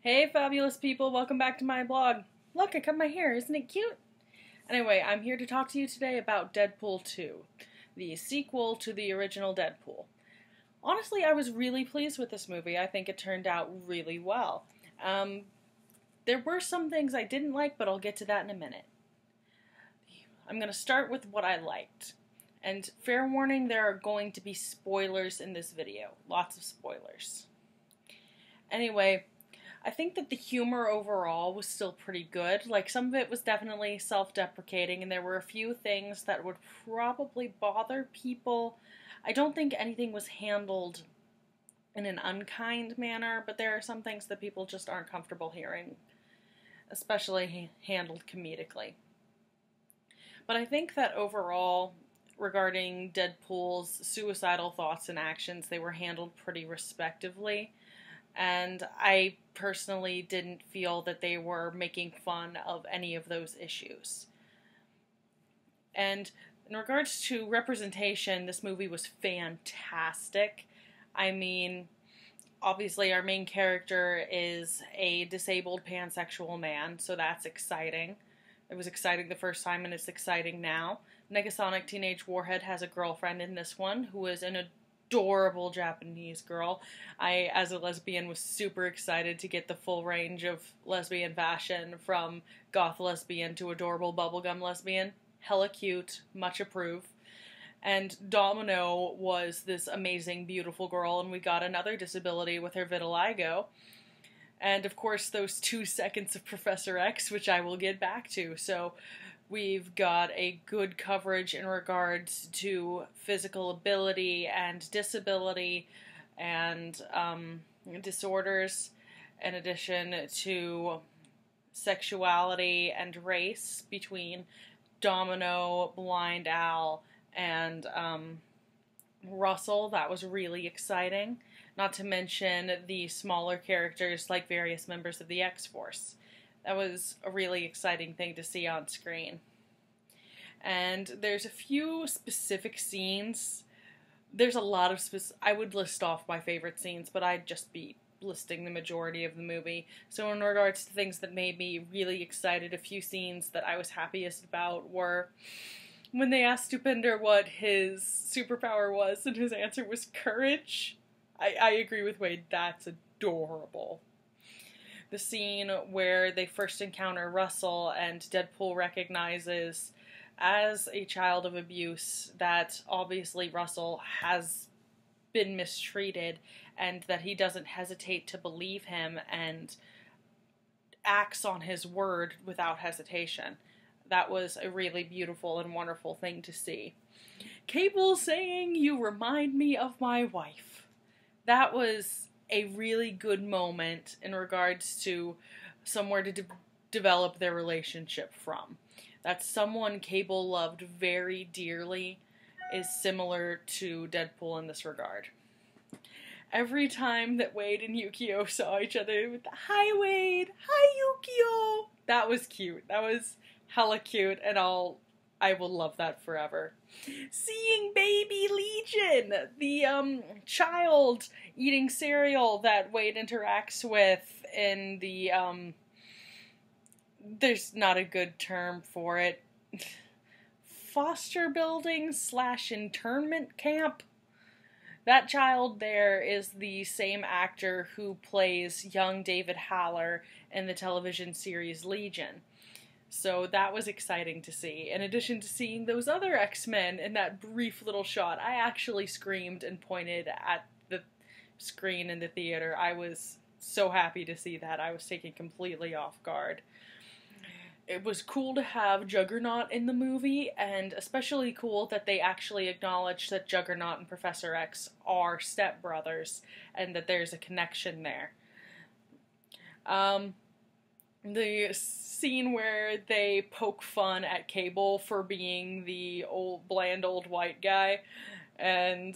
Hey fabulous people, welcome back to my blog. Look, I cut my hair, isn't it cute? Anyway, I'm here to talk to you today about Deadpool 2, the sequel to the original Deadpool. Honestly, I was really pleased with this movie. I think it turned out really well. There were some things I didn't like, but I'll get to that in a minute. I'm going to start with what I liked. And fair warning, there are going to be spoilers in this video. Lots of spoilers. Anyway, I think that the humor overall was still pretty good. Like, some of it was definitely self-deprecating, and there were a few things that would probably bother people. I don't think anything was handled in an unkind manner, but there are some things that people just aren't comfortable hearing, especially handled comedically. But I think that overall, regarding Deadpool's suicidal thoughts and actions, they were handled pretty respectively. And I personally didn't feel that they were making fun of any of those issues. And in regards to representation, this movie was fantastic. I mean, obviously our main character is a disabled pansexual man, so that's exciting. It was exciting the first time and it's exciting now. Negasonic Teenage Warhead has a girlfriend in this one who is an adorable Japanese girl. I, as a lesbian, was super excited to get the full range of lesbian fashion, from goth lesbian to adorable bubblegum lesbian. Hella cute, much approve. And Domino was this amazing, beautiful girl, and we got another disability with her vitiligo. And of course those 2 seconds of Professor X, which I will get back to. So we've got a good coverage in regards to physical ability and disability and disorders, in addition to sexuality and race between Domino, Blind Al, and Russell. That was really exciting. Not to mention the smaller characters like various members of the X-Force. That was a really exciting thing to see on screen. And there's a few specific scenes. There's a lot of I would list off my favorite scenes, but I'd just be listing the majority of the movie. So in regards to things that made me really excited, a few scenes that I was happiest about were when they asked Stupinder what his superpower was, and his answer was courage. I agree with Wade, that's adorable. The scene where they first encounter Russell and Deadpool recognizes as a child of abuse that obviously Russell has been mistreated and that he doesn't hesitate to believe him and acts on his word without hesitation. That was a really beautiful and wonderful thing to see. Cable saying, "You remind me of my wife." That was a really good moment in regards to somewhere to develop their relationship from. That someone Cable loved very dearly is similar to Deadpool in this regard. Every time that Wade and Yukio saw each other with the "Hi Wade, hi Yukio," that was cute. That was hella cute, and I will love that forever. Seeing Baby Legion, the child eating cereal that Wade interacts with in the there's not a good term for it, foster building / internment camp. That child there is the same actor who plays young David Haller in the television series Legion. So that was exciting to see. In addition to seeing those other X-Men in that brief little shot, I actually screamed and pointed at the screen in the theater. I was so happy to see that. I was taken completely off guard. It was cool to have Juggernaut in the movie, and especially cool that they actually acknowledged that Juggernaut and Professor X are stepbrothers, and that there's a connection there. The scene where they poke fun at Cable for being the bland old white guy, and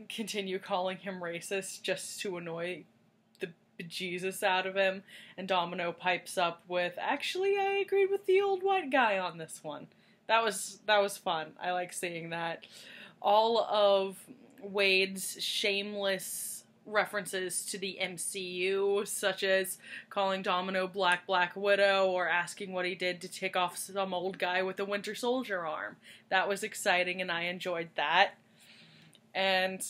continue calling him racist just to annoy the bejesus out of him, and Domino pipes up with, "Actually, I agreed with the old white guy on this one." That was fun. I like seeing that. All of Wade's shameless references to the MCU, such as calling Domino Black Widow or asking what he did to tick off some old guy with a Winter Soldier arm. That was exciting and I enjoyed that. And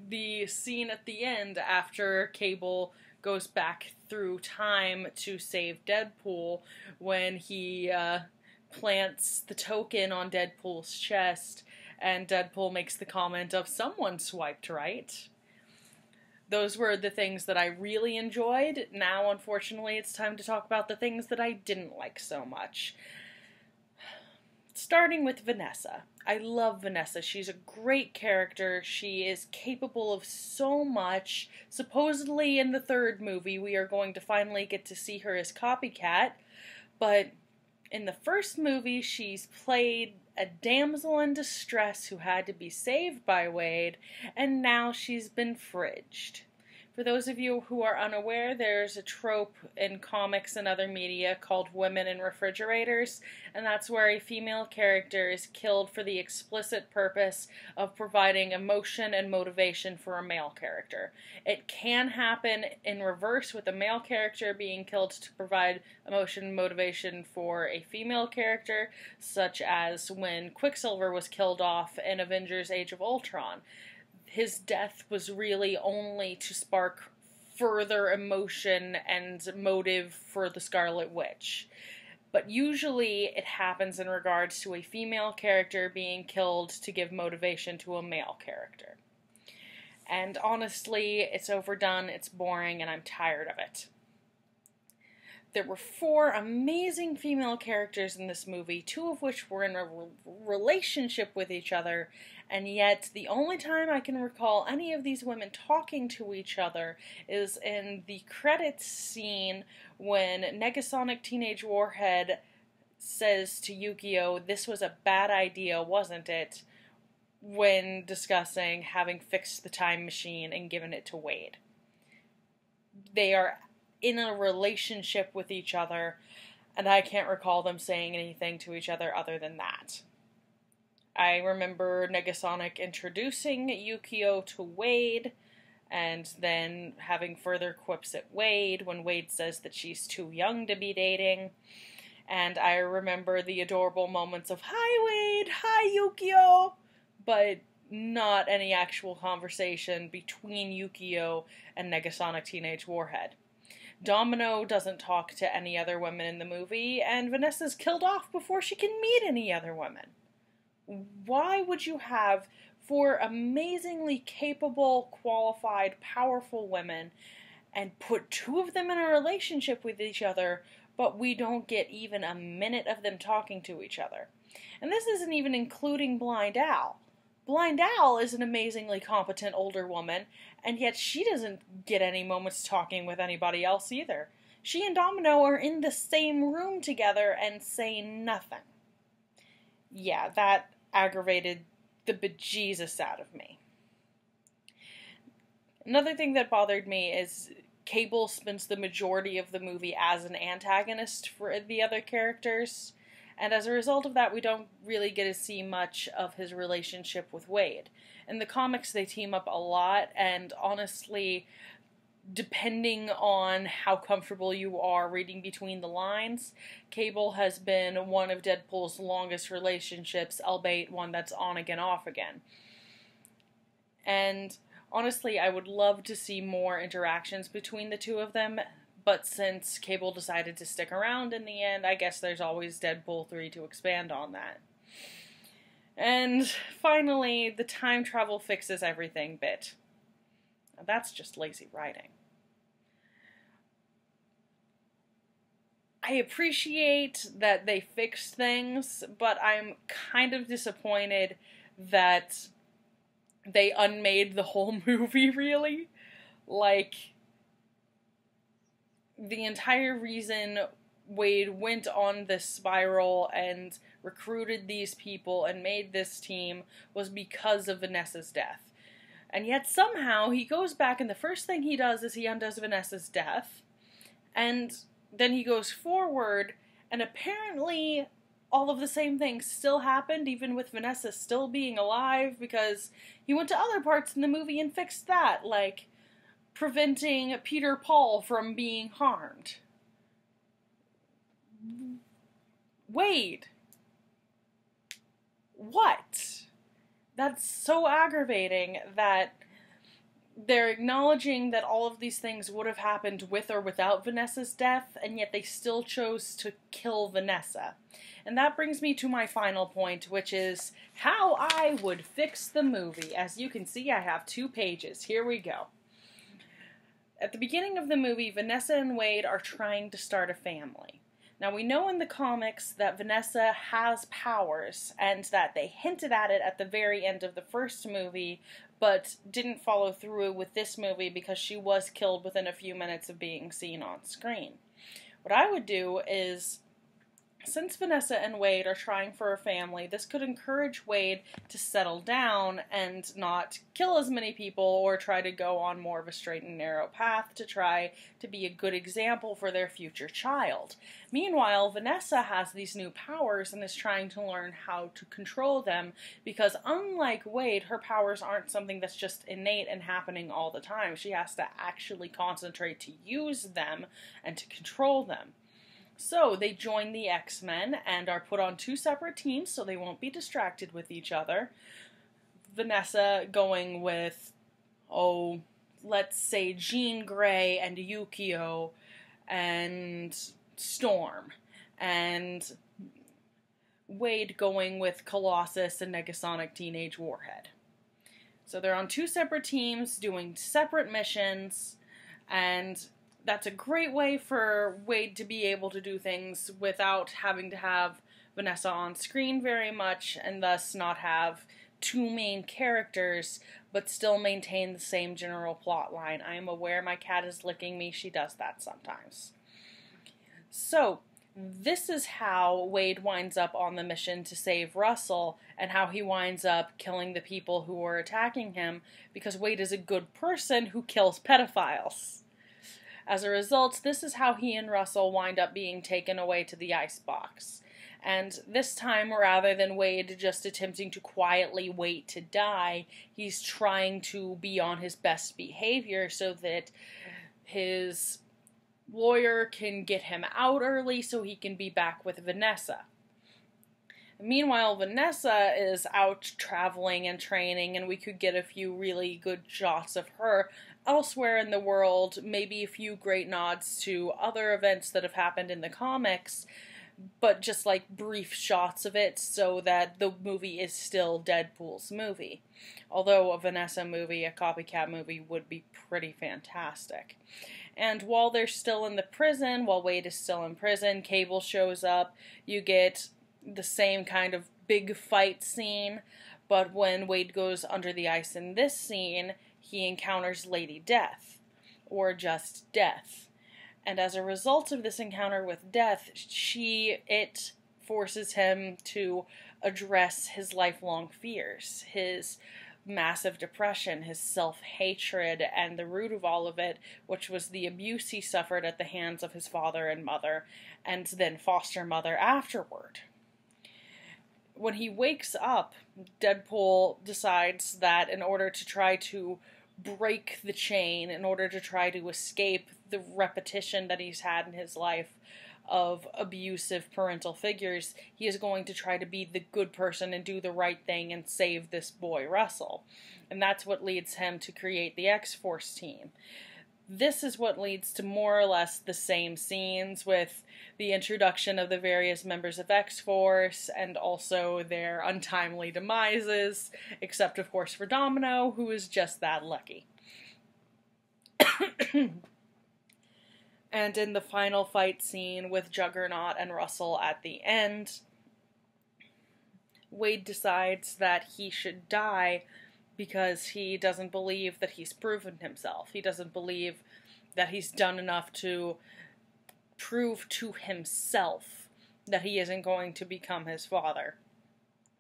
the scene at the end after Cable goes back through time to save Deadpool, when he plants the token on Deadpool's chest and Deadpool makes the comment of "someone swiped right." Those were the things that I really enjoyed. Now, unfortunately, it's time to talk about the things that I didn't like so much. Starting with Vanessa. I love Vanessa. She's a great character. She is capable of so much. Supposedly in the third movie, we are going to finally get to see her as Copycat. But in the first movie, she's played a damsel in distress who had to be saved by Wade, and now she's been fridged. For those of you who are unaware, there's a trope in comics and other media called women in refrigerators, and that's where a female character is killed for the explicit purpose of providing emotion and motivation for a male character. It can happen in reverse, with a male character being killed to provide emotion and motivation for a female character, such as when Quicksilver was killed off in Avengers Age of Ultron. His death was really only to spark further emotion and motive for the Scarlet Witch. But usually it happens in regards to a female character being killed to give motivation to a male character. And honestly, it's overdone, it's boring, and I'm tired of it. There were 4 amazing female characters in this movie, 2 of which were in a relationship with each other, and yet the only time I can recall any of these women talking to each other is in the credits scene when Negasonic Teenage Warhead says to Yukio, "This was a bad idea, wasn't it?" when discussing having fixed the time machine and given it to Wade. They are in a relationship with each other, and I can't recall them saying anything to each other other than that. I remember Negasonic introducing Yukio to Wade, and then having further quips at Wade when Wade says that she's too young to be dating. And I remember the adorable moments of "Hi Wade, hi Yukio," but not any actual conversation between Yukio and Negasonic Teenage Warhead. Domino doesn't talk to any other women in the movie, and Vanessa's killed off before she can meet any other women. Why would you have 4 amazingly capable, qualified, powerful women and put 2 of them in a relationship with each other, but we don't get even a minute of them talking to each other? And this isn't even including Blind Al. Blind Al is an amazingly competent older woman, and yet she doesn't get any moments talking with anybody else either. She and Domino are in the same room together and say nothing. Yeah, that aggravated the bejesus out of me. Another thing that bothered me is Cable spends the majority of the movie as an antagonist for the other characters, and as a result of that, we don't really get to see much of his relationship with Wade. In the comics, they team up a lot, and honestly, depending on how comfortable you are reading between the lines, Cable has been one of Deadpool's longest relationships, albeit one that's on again, off again. And honestly, I would love to see more interactions between the 2 of them, but since Cable decided to stick around in the end, I guess there's always Deadpool 3 to expand on that. And finally, the time travel fixes everything bit. Now, that's just lazy writing. I appreciate that they fixed things, but I'm kind of disappointed that they unmade the whole movie, really. Like, the entire reason Wade went on this spiral and recruited these people and made this team was because of Vanessa's death. And yet somehow he goes back and the first thing he does is he undoes Vanessa's death. And then he goes forward and apparently all of the same things still happened, even with Vanessa still being alive, because he went to other parts in the movie and fixed that. Like, preventing Peter Paul from being harmed. Wade. What? That's so aggravating that they're acknowledging that all of these things would have happened with or without Vanessa's death, and yet they still chose to kill Vanessa. And that brings me to my final point, which is how I would fix the movie. As you can see, I have 2 pages. Here we go. At the beginning of the movie, Vanessa and Wade are trying to start a family. Now, we know in the comics that Vanessa has powers, and that they hinted at it at the very end of the first movie, but didn't follow through with this movie because she was killed within a few minutes of being seen on screen. What I would do is, since Vanessa and Wade are trying for a family, this could encourage Wade to settle down and not kill as many people or try to go on more of a straight and narrow path to try to be a good example for their future child. Meanwhile, Vanessa has these new powers and is trying to learn how to control them because unlike Wade, her powers aren't something that's just innate and happening all the time. She has to actually concentrate to use them and to control them. So they join the X-Men and are put on 2 separate teams so they won't be distracted with each other. Vanessa going with, let's say Jean Grey and Yukio and Storm. And Wade going with Colossus and Negasonic Teenage Warhead. So they're on 2 separate teams doing separate missions, and that's a great way for Wade to be able to do things without having to have Vanessa on screen very much, and thus not have 2 main characters, but still maintain the same general plot line. I am aware my cat is licking me. She does that sometimes. So, this is how Wade winds up on the mission to save Russell, and how he winds up killing the people who were attacking him, because Wade is a good person who kills pedophiles. As a result, this is how he and Russell wind up being taken away to the icebox. And this time, rather than Wade just attempting to quietly wait to die, he's trying to be on his best behavior so that his lawyer can get him out early so he can be back with Vanessa. Meanwhile, Vanessa is out traveling and training, and we could get a few really good shots of her elsewhere in the world, maybe a few great nods to other events that have happened in the comics, but just like brief shots of it so that the movie is still Deadpool's movie. Although a Vanessa movie, a copycat movie, would be pretty fantastic. And while they're still in the prison, while Wade is still in prison, Cable shows up. You get the same kind of big fight scene, but when Wade goes under the ice in this scene, he encounters Lady Death, or just Death. And as a result of this encounter with Death, it forces him to address his lifelong fears, his massive depression, his self-hatred, and the root of all of it, which was the abuse he suffered at the hands of his father and mother, and then foster mother afterward. When he wakes up, Deadpool decides that in order to try to break the chain, in order to try to escape the repetition that he's had in his life of abusive parental figures, he is going to try to be the good person and do the right thing and save this boy, Russell. And that's what leads him to create the X-Force team. This is what leads to more or less the same scenes with the introduction of the various members of X-Force and also their untimely demises, except of course for Domino, who is just that lucky. And in the final fight scene with Juggernaut and Russell at the end, Wade decides that he should die because he doesn't believe that he's proven himself. He doesn't believe that he's done enough to prove to himself that he isn't going to become his father.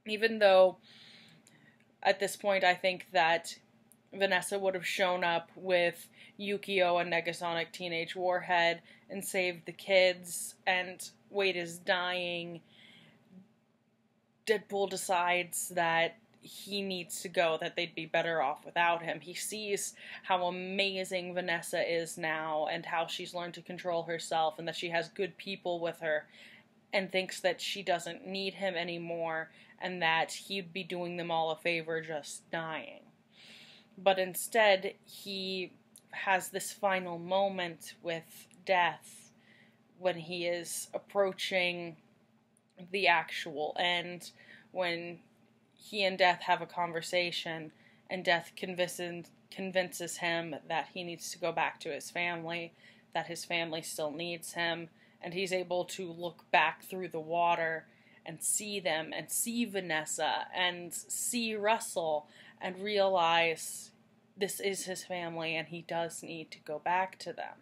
Even though, at this point, I think that Vanessa would have shown up with Yukio and Negasonic Teenage Warhead and saved the kids, and Wade is dying. Deadpool decides that he needs to go, that they'd be better off without him. He sees how amazing Vanessa is now, and how she's learned to control herself, and that she has good people with her, and thinks that she doesn't need him anymore, and that he'd be doing them all a favor just dying. But instead, he has this final moment with Death when he is approaching the actual end, when he and Death have a conversation, and Death convinces him that he needs to go back to his family, that his family still needs him, and he's able to look back through the water and see them, and see Vanessa, and see Russell, and realize this is his family, and he does need to go back to them.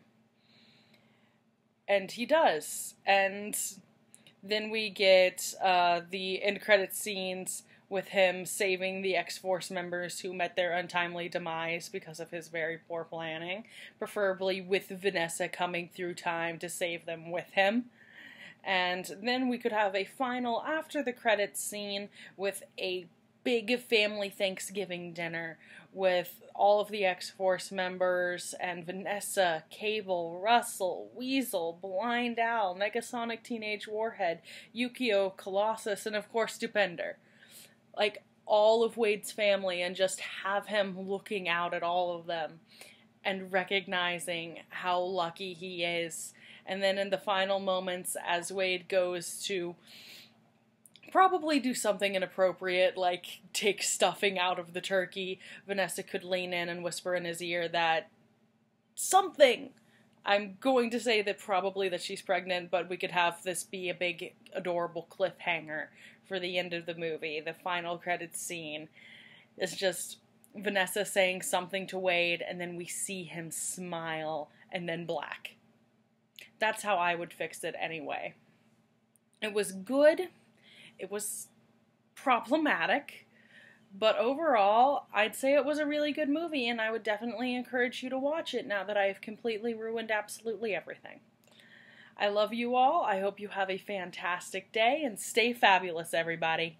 And he does. And then we get the end credit scenes with him saving the X-Force members who met their untimely demise because of his very poor planning, preferably with Vanessa coming through time to save them with him. And then we could have a final after the credits scene with a big family Thanksgiving dinner with all of the X-Force members and Vanessa, Cable, Russell, Weasel, Blind Al, Negasonic Teenage Warhead, Yukio, Colossus, and of course Stupender. Like, all of Wade's family, and just have him looking out at all of them and recognizing how lucky he is. And then in the final moments, as Wade goes to probably do something inappropriate, like take stuffing out of the turkey, Vanessa could lean in and whisper in his ear that something. I'm going to say that probably that she's pregnant, but we could have this be a big, adorable cliffhanger for the end of the movie. The final credits scene is just Vanessa saying something to Wade, and then we see him smile, and then black. That's how I would fix it anyway. It was good. It was problematic. But overall, I'd say it was a really good movie, and I would definitely encourage you to watch it now that I have completely ruined absolutely everything. I love you all. I hope you have a fantastic day, and stay fabulous, everybody.